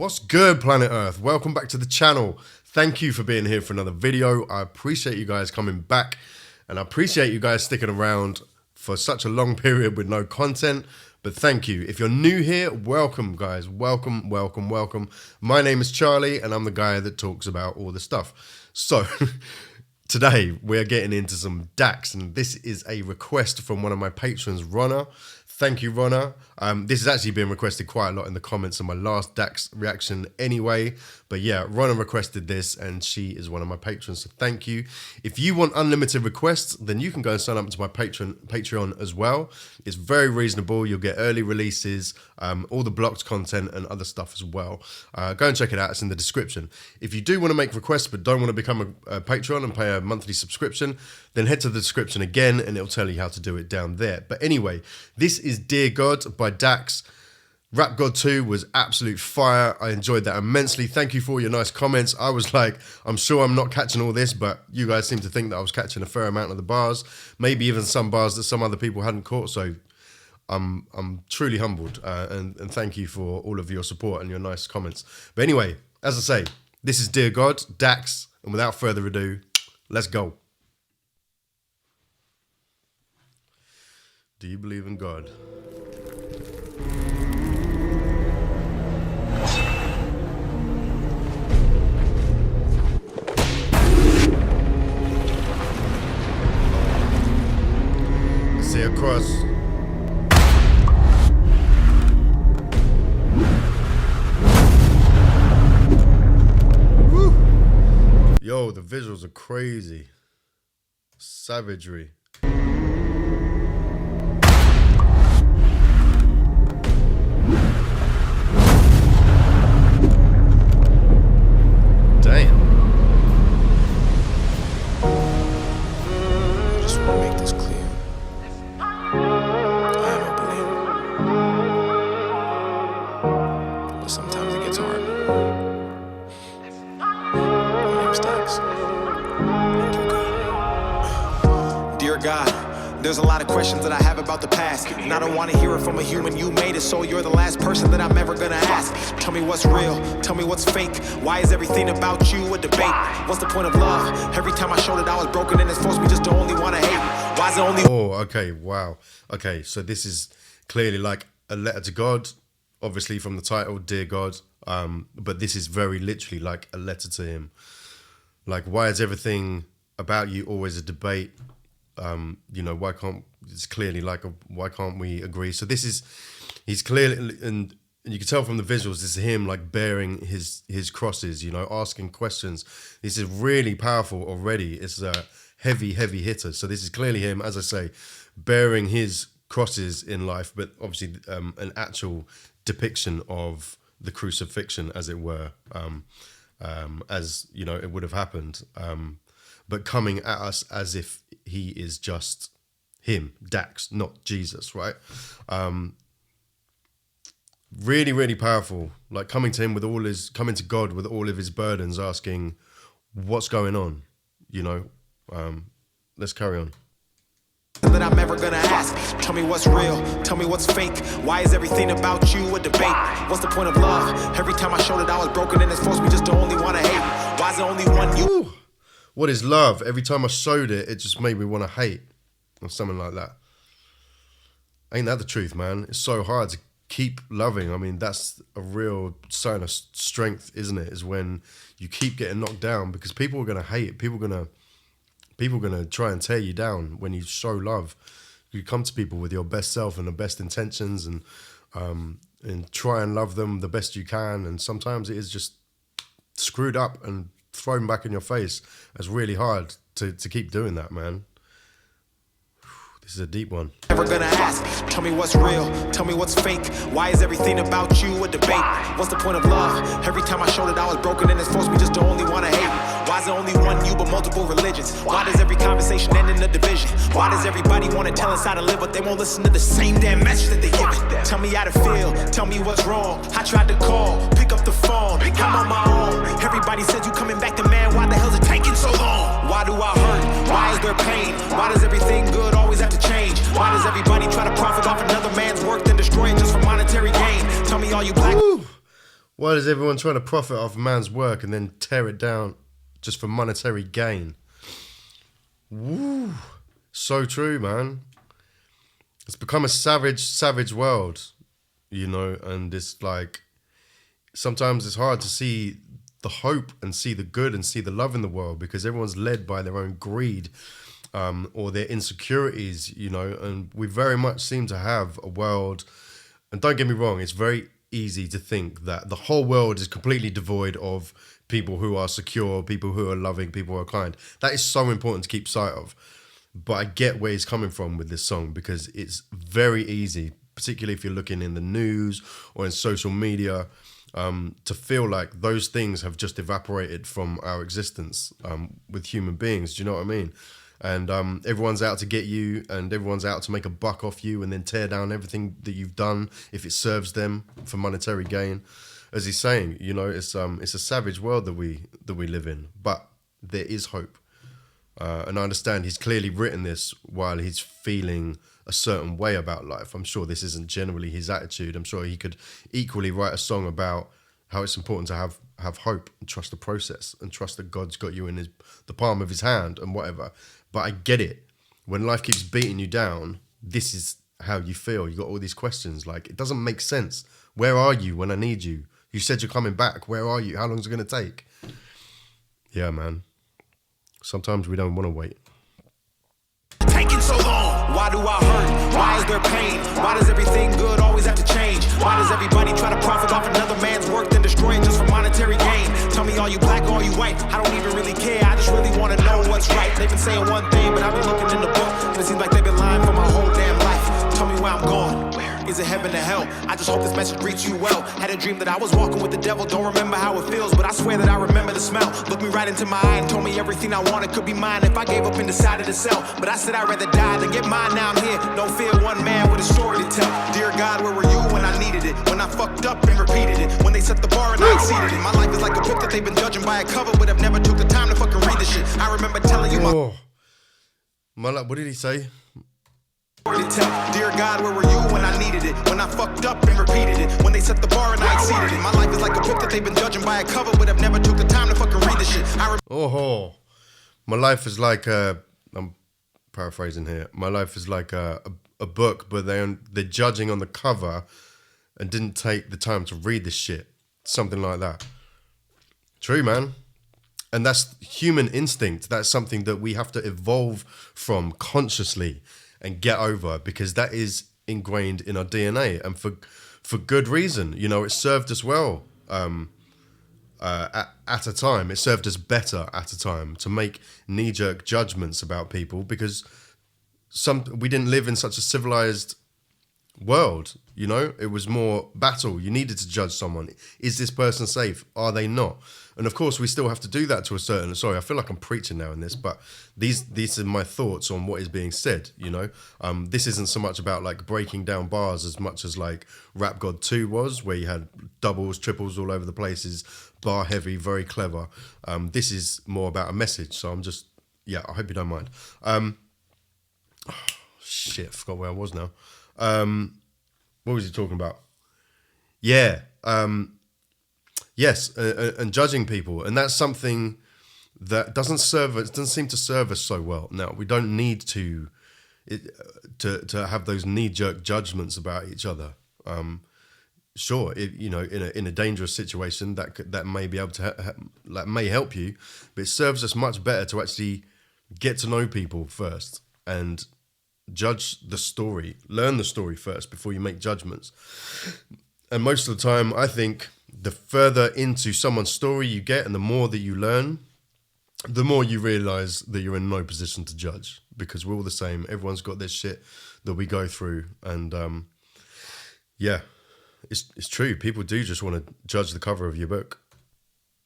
What's good, planet Earth? Welcome back to the channel. Thank you for being here for another video. I appreciate you guys coming back, and I appreciate you guys sticking around for such a long period with no content. But thank you. If you're new here, welcome, guys. Welcome, welcome, welcome. My name is Charlie, and I'm the guy that talks about all the stuff. So today we're getting into some DAX, and this is a request from one of my patrons, Ronna. Thank you, Ronna. This has actually been requested quite a lot in the comments on my last DAX reaction anyway. But yeah, Ronna requested this, and she is one of my patrons, so thank you. If you want unlimited requests, then you can go and sign up to my Patreon as well. It's very reasonable. You'll get early releases, all the blocked content and other stuff as well. Go and check it out. It's in the description. If you do want to make requests but don't want to become a Patreon and pay a monthly subscription, then head to the description again and it'll tell you how to do it down there. But anyway, this is Dear God by DAX. Rap God 2 was absolute fire. I enjoyed that immensely. Thank you for all your nice comments. I was like, I'm sure I'm not catching all this, but you guys seem to think that I was catching a fair amount of the bars, maybe even some bars that some other people hadn't caught. So I'm truly humbled, and thank you for all of your support and your nice comments. But anyway, as I say, this is Dear God, DAX, and without further ado, let's go. Do you believe in God? See across. Woo. Yo, the visuals are crazy. Savagery. Dear God, there's a lot of questions that I have about the past, and I don't want to hear it from a human. You made it, so you're the last person that I'm ever gonna ask. Tell me what's real, tell me what's fake. Why is everything about you a debate? What's the point of love? Every time I showed it I was broken, and it's forced me just to only want to hate. Why is it only... Oh, okay, wow. Okay, so this is clearly like a letter to God, obviously from the title, Dear God. But this is very literally like a letter to him. Like, why is everything about you always a debate? You know, why can't, it's clearly like why can't we agree? So this is, he's clearly, and you can tell from the visuals, this is him like bearing his crosses, you know, asking questions. This is really powerful already. It's a heavy hitter. So this is clearly him, as I say, bearing his crosses in life, but obviously an actual depiction of the crucifixion, as it were, as you know, it would have happened, but coming at us as if he is just him, DAX, not Jesus, right? Really powerful, like coming to him with all his, coming to God with all of his burdens, asking what's going on, you know. Let's carry on. That I'm ever gonna ask. Tell me what's real, tell me what's fake. Why is everything about you a debate? What's the point of love? Every time I showed it I was broken, and it's forced me just to only want to hate. Why is it only one you? Ooh. What is love? Every time I showed it, it just made me want to hate, or something like that. Ain't that the truth, man? It's so hard to keep loving. I mean, that's a real sign of strength, isn't it? Is when you keep getting knocked down, because people are gonna hate. People are gonna try and tear you down when you show love. You come to people with your best self and the best intentions, and try and love them the best you can. And sometimes it is just screwed up and thrown back in your face. It's really hard to keep doing that, man. This is a deep one. Never gonna ask. Tell me what's real, tell me what's fake. Why is everything about you a debate? What's the point of love? Every time I showed it I was broken, and it's forced me just to only want to hate. Why is it only one you but multiple religions? Why does every conversation end in a division? Why does everybody want to tell us how to live, but they won't listen to the same damn message that they give it? Tell me how to feel, tell me what's wrong. I tried to call, pick up the phone, I'm on my own. Everybody said you coming back to man, why the hell's it taking so long? Why do I hurt? Why is there pain? Why does everything good always have to change? Why does everybody try to profit off another man's work, then destroy it just for monetary gain? Tell me, all you black... Why is everyone trying to profit off a man's work and then tear it down just for monetary gain? Woo. So true, man. It's become a savage world, you know, and it's like, sometimes it's hard to see the hope and see the good and see the love in the world because everyone's led by their own greed or their insecurities, you know, and we very much seem to have a world, and don't get me wrong, it's very easy to think that the whole world is completely devoid of people who are secure, people who are loving, people who are kind. That is so important to keep sight of. But I get where he's coming from with this song because it's very easy, particularly if you're looking in the news or in social media, to feel like those things have just evaporated from our existence with human beings. Do you know what I mean? And everyone's out to get you, and everyone's out to make a buck off you and then tear down everything that you've done if it serves them for monetary gain. As he's saying, you know, it's a savage world that we live in, but there is hope. And I understand he's clearly written this while he's feeling a certain way about life. I'm sure this isn't generally his attitude. I'm sure he could equally write a song about how it's important to have hope and trust the process and trust that God's got you in the palm of his hand and whatever. But I get it. When life keeps beating you down, this is how you feel. You got all these questions like, it doesn't make sense. Where are you when I need you? You said you're coming back. Where are you? How long is it going to take? Yeah, man. Sometimes we don't want to wait. Taking so long, why do I hurt? Why is there pain? Why does everything good always have to change? Why does everybody try to profit off another man's work then destroy it just for monetary gain? Tell me, are you black or are you white? I don't even really care, I just really want to know what's right. They've been saying one thing, but I've been looking in the book, and it seems like they've been lying for my whole damn life. Tell me where I'm going. Is it heaven or hell? I just hope this message greets you well. Had a dream that I was walking with the devil. Don't remember how it feels, but I swear that I remember the smell. Looked me right into my eye and told me everything I wanted could be mine if I gave up and decided to sell. But I said I'd rather die than get mine. Now I'm here. No fear, one man with a story to tell. Dear God, where were you when I needed it? When I fucked up and repeated it? When they set the bar and I exceeded it? My life is like a book that they've been judging by a cover, but I've never took the time to fucking read the shit. I remember telling you what did he say? Dear God, where were you when I needed it? When I fucked up and repeated it? When they set the bar and I exceeded it? My life is like a book that they've been judging by a cover, but I've never took the time to fucking read the shit. My life is like I'm paraphrasing here. My life is like a book, but they're judging on the cover and didn't take the time to read the shit. Something like that. True, man. And that's human instinct. That's something that we have to evolve from consciously and get over, because that is ingrained in our DNA, and for good reason. You know, it served us well at a time. It served us better at a time to make knee-jerk judgments about people, because we didn't live in such a civilized world. You know, it was more battle. You needed to judge someone. Is this person safe? Are they not? And of course, we still have to do that to a certain... Sorry, I feel like I'm preaching now in this, but these are my thoughts on what is being said, you know? This isn't so much about like breaking down bars as much as like Rap God 2 was, where you had doubles, triples all over the places, bar heavy, very clever. This is more about a message. So I'm just... Yeah, I hope you don't mind. Shit, I forgot where I was now. What was he talking about? Yeah. Yes, and judging people, and that's something that doesn't seem to serve us so well. Now, we don't need to have those knee-jerk judgments about each other. Sure, you know, in a dangerous situation that may be able to may help you, but it serves us much better to actually get to know people first and judge the story, learn the story first before you make judgments. And most of the time, I think the further into someone's story you get and the more that you learn, the more you realize that you're in no position to judge, because we're all the same. Everyone's got this shit that we go through. And yeah, it's true. People do just want to judge the cover of your book.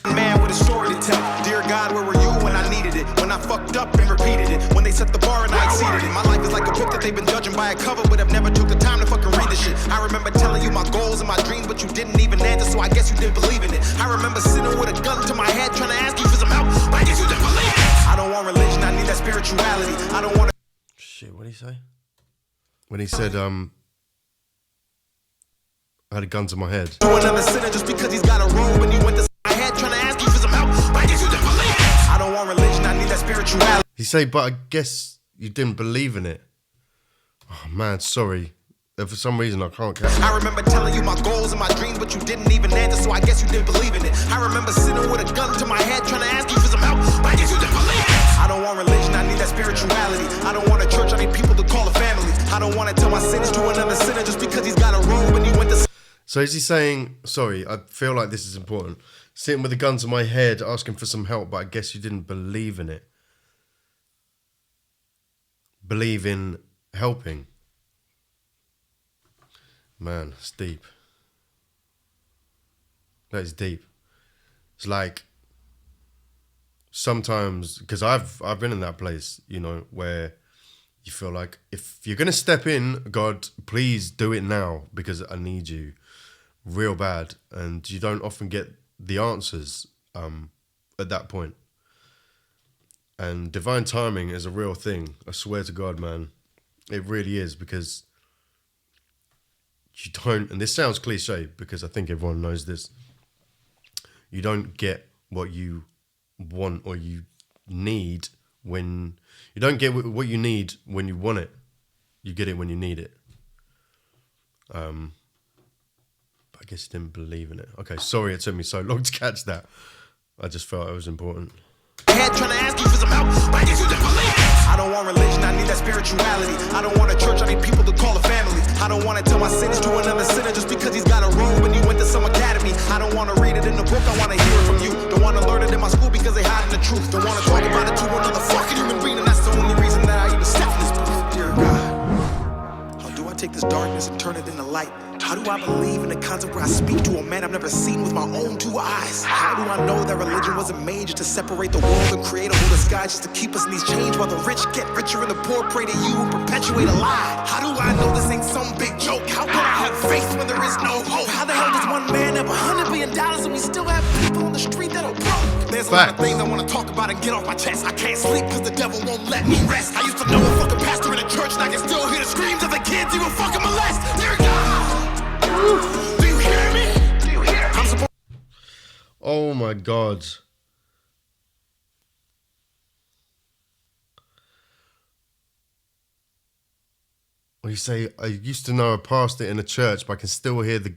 Man with a story to tell. Dear God, where were you when I needed it? When I fucked up and repeated it? When they set the bar and I exceeded it? My life is like a book that they've been judging by a cover, but I've never took the time to fucking read the shit. I remember telling you my goals and my dreams, but you didn't even answer, so I guess you didn't believe in it. I remember sitting with a gun to my head trying to ask you for some help, but I guess you didn't believe in it. I don't want religion, I need that spirituality. I don't want to... Shit, what did he say? When he said, I had a gun to my head. To another sinner just because he's got a robe and you went to my head trying to ask you for some help. I guess you didn't believe it. I don't want religion, I need that spirituality. He say, but I guess you didn't believe in it. Oh man, sorry. For some reason I can't catch it. I remember telling you my goals and my dreams, but you didn't even answer, so I guess you didn't believe in it. I remember sitting with a gun to my head trying to ask you for some help. I guess you didn't believe it. I don't want religion, I need that spirituality. I don't want a church, I need people to call a family. I don't want to tell my sins to another sinner just because he's got a robe and you went to... So is he saying, sorry, I feel like this is important. Sitting with a gun to my head, asking for some help, but I guess you didn't believe in it. Believe in helping. Man, it's deep. That is deep. It's like sometimes, because I've been in that place, you know, where you feel like if you're gonna step in, God, please do it now because I need you real bad, and you don't often get the answers at that point. And divine timing is a real thing. I swear to God, man, it really is, because you don't, and this sounds cliche because I think everyone knows this, you don't get what you want or you need when, you don't get what you need when you want it. You get it when you need it. But I guess you didn't believe in it. Okay, sorry it took me so long to catch that. I just felt it was important. Head trying to ask you for some help, but I guess you didn't believe it. I don't want religion, I need that spirituality. I don't want a church, I need people to call a family. I don't want to tell my sins to another sinner just because he's got a robe and you went to some academy. I don't want to read it in the book, I want to hear it from you. Don't want to learn it in my school because they hiding the truth. Don't want to talk about it to another fucking human being, and that's the only reason that I even step in this booth. Dear God, how do I take this darkness and turn it into light? How do I believe in the concept where I speak to a man I've never seen with my own two eyes? How do I know that religion wasn't made just to separate the world and create a whole disguise just to keep us in these chains while the rich get richer and the poor pray to you and perpetuate a lie? How do I know this ain't some big joke? How can I have faith when there is no hope? How the hell does one man have $100 billion and we still have people on the street that are broke? There's a lot of things I want to talk about and get off my chest. I can't sleep because the devil won't let me rest. I used to know a fucking pastor in a church and I can still hear the screams of the kids he will fucking molest. Dear God! Do you hear me? Do you hear me? Oh my God. Well, you say, I used to know a pastor in a church, but I can still hear the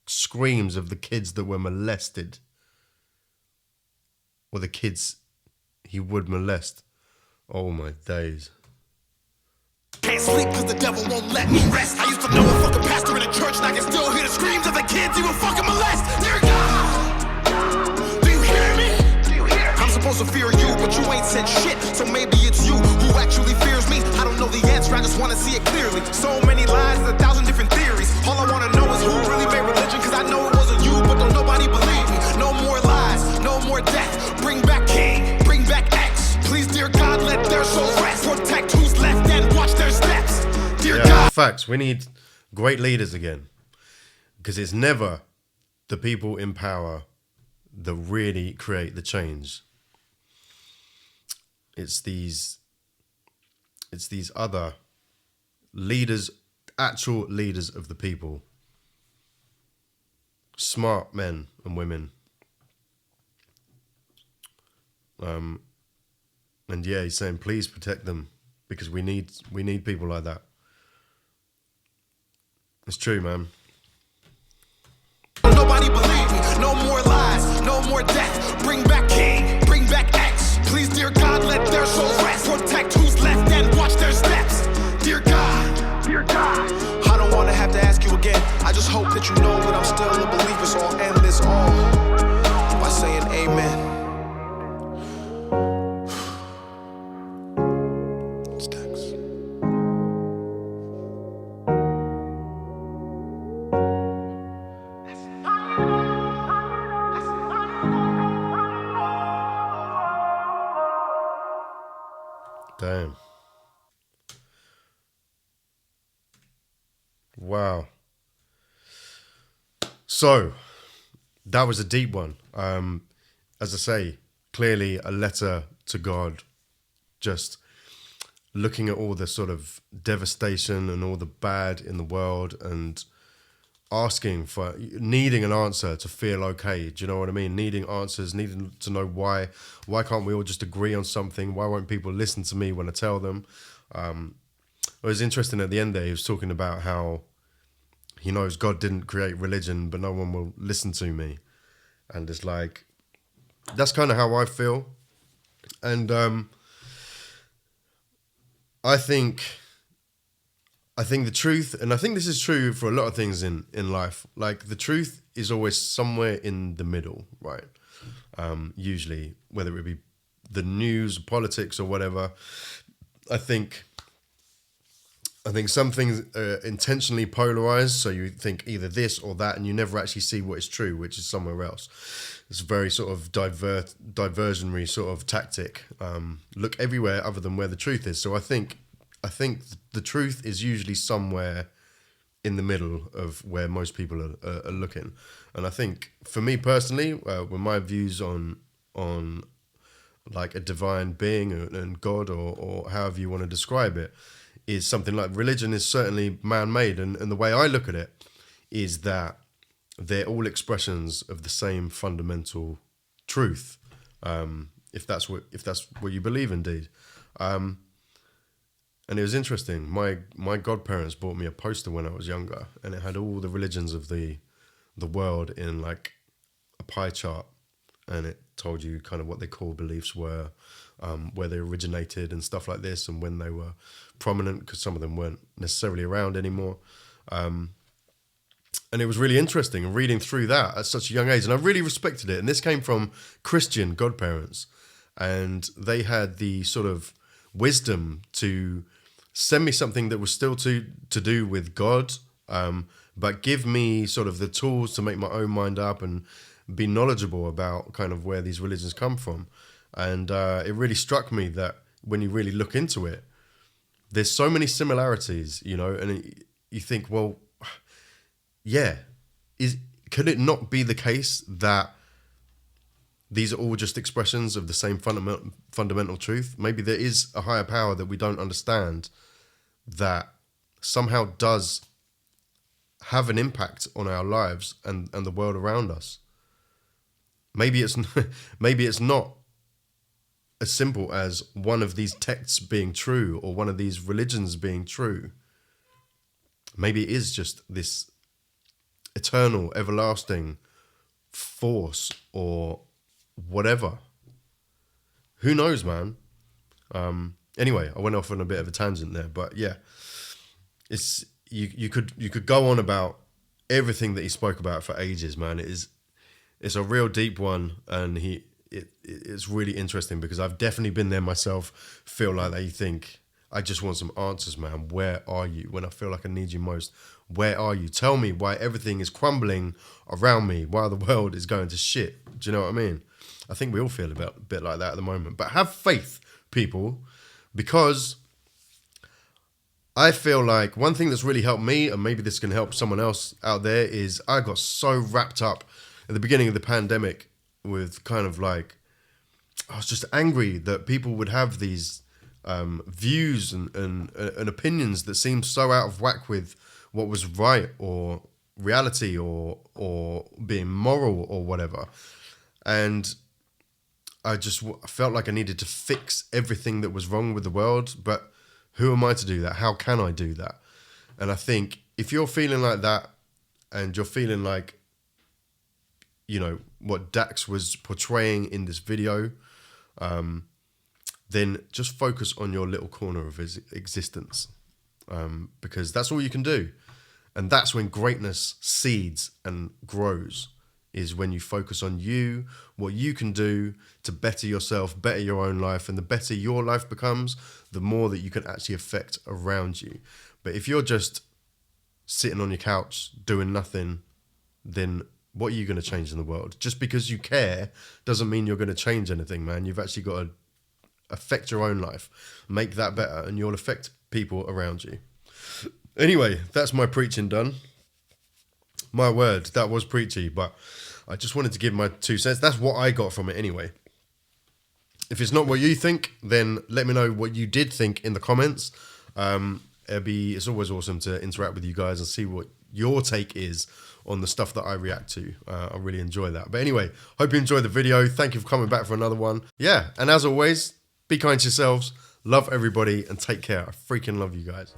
screams of the kids that were molested. Or the kids he would molest. Oh my days. Can't sleep cause the devil won't let me rest. I used to know a fucking pastor in a church and I can still hear the screams of the kids he will fucking molest. Dear God, do you hear me? Do you hear me? I'm supposed to fear you, but you ain't said shit. So maybe it's you who actually fears me. I don't know the answer, I just want to see it clearly. So many lies, 1,000 different theories. All I want to know is who really made religion, cause I know it wasn't you, but don't nobody believe me. No more lies, no more death. Bring back King, bring back X. Please, dear God, let their souls rest. Protect who's left and watch their steps. Dear God. Facts. We need great leaders again, because it's never the people in power that really create the change. It's these other leaders, actual leaders of the people, smart men and women. And yeah, he's saying, please protect them, because we need people like that. It's true, man. Nobody believe me. No more lies, no more death. Bring back King, bring back X. Please, dear God, let their souls rest. Protect who's left and watch their steps. Dear God, dear God. I don't want to have to ask you again. I just hope that you know that I'm still a believer, so I'll end this all by saying amen. It's DAX. Damn. Wow. So, that was a deep one. As I say, clearly a letter to God, just looking at all the sort of devastation and all the bad in the world and asking for, needing an answer to feel okay. Do you know what I mean? Needing answers, needing to know why. Why can't we all just agree on something? Why won't people listen to me when I tell them? It was interesting at the end there, he was talking about how he knows God didn't create religion, but no one will listen to me. And it's like, that's kind of how I feel. And I think the truth, and I think this is true for a lot of things in life, like the truth is always somewhere in the middle, right? Usually, whether it be the news, politics, or whatever. I think some things are intentionally polarized, so you think either this or that, and you never actually see what is true, which is somewhere else. It's a very sort of diversionary sort of tactic. Look everywhere other than where the truth is. So I think the truth is usually somewhere in the middle of where most people are looking. And I think for me personally, with my views on like a divine being and God or however you want to describe it, is something like religion is certainly man-made. And the way I look at it is that they're all expressions of the same fundamental truth, if that's what you believe, indeed. And it was interesting. My godparents bought me a poster when I was younger, and it had all the religions of the world in like a pie chart, and it told you kind of what their core beliefs were, where they originated and stuff like this, and when they were prominent, because some of them weren't necessarily around anymore. And it was really interesting, and reading through that at such a young age, and I really respected it. And this came from Christian godparents, and they had the sort of wisdom to send me something that was still to do with God, but give me sort of the tools to make my own mind up and be knowledgeable about kind of where these religions come from. And it really struck me that when you really look into it, there's so many similarities, you know, and you think, well, yeah, could it not be the case that these are all just expressions of the same fundamental truth? Maybe there is a higher power that we don't understand that somehow does have an impact on our lives and the world around us. Maybe it's not as simple as one of these texts being true or one of these religions being true. Maybe it is just this eternal, everlasting force or whatever. Who knows, man? Anyway, I went off on a bit of a tangent there, but yeah, it's you could go on about everything that he spoke about for ages, man. It's a real deep one, and it's really interesting because I've definitely been there myself. Feel like that. You think, I just want some answers, man. Where are you when I feel like I need you most? Where are you? Tell me why everything is crumbling around me, why the world is going to shit. Do you know what I mean? I think we all feel a bit like that at the moment. But have faith, people, because I feel like one thing that's really helped me, and maybe this can help someone else out there, is I got so wrapped up at the beginning of the pandemic with kind of like, I was just angry that people would have these views and opinions that seemed so out of whack with what was right or reality or being moral or whatever. And I just felt like I needed to fix everything that was wrong with the world. But who am I to do that? How can I do that? And I think if you're feeling like that and you're feeling like, you know, what DAX was portraying in this video, then just focus on your little corner of his existence, because that's all you can do. And that's when greatness seeds and grows, is when you focus on you, what you can do to better yourself, better your own life. And the better your life becomes, the more that you can actually affect around you. But if you're just sitting on your couch doing nothing, then what are you going to change in the world? Just because you care doesn't mean you're going to change anything, man. You've actually got to affect your own life, make that better, and you'll affect people around you. Anyway, that's my preaching done. My word, that was preachy, but I just wanted to give my 2 cents. That's what I got from it anyway. If it's not what you think, then let me know what you did think in the comments. It's always awesome to interact with you guys and see what your take is on the stuff that I react to. I really enjoy that. But anyway, hope you enjoyed the video. Thank you for coming back for another one. Yeah, and as always, be kind to yourselves, love everybody, and take care. I freaking love you guys.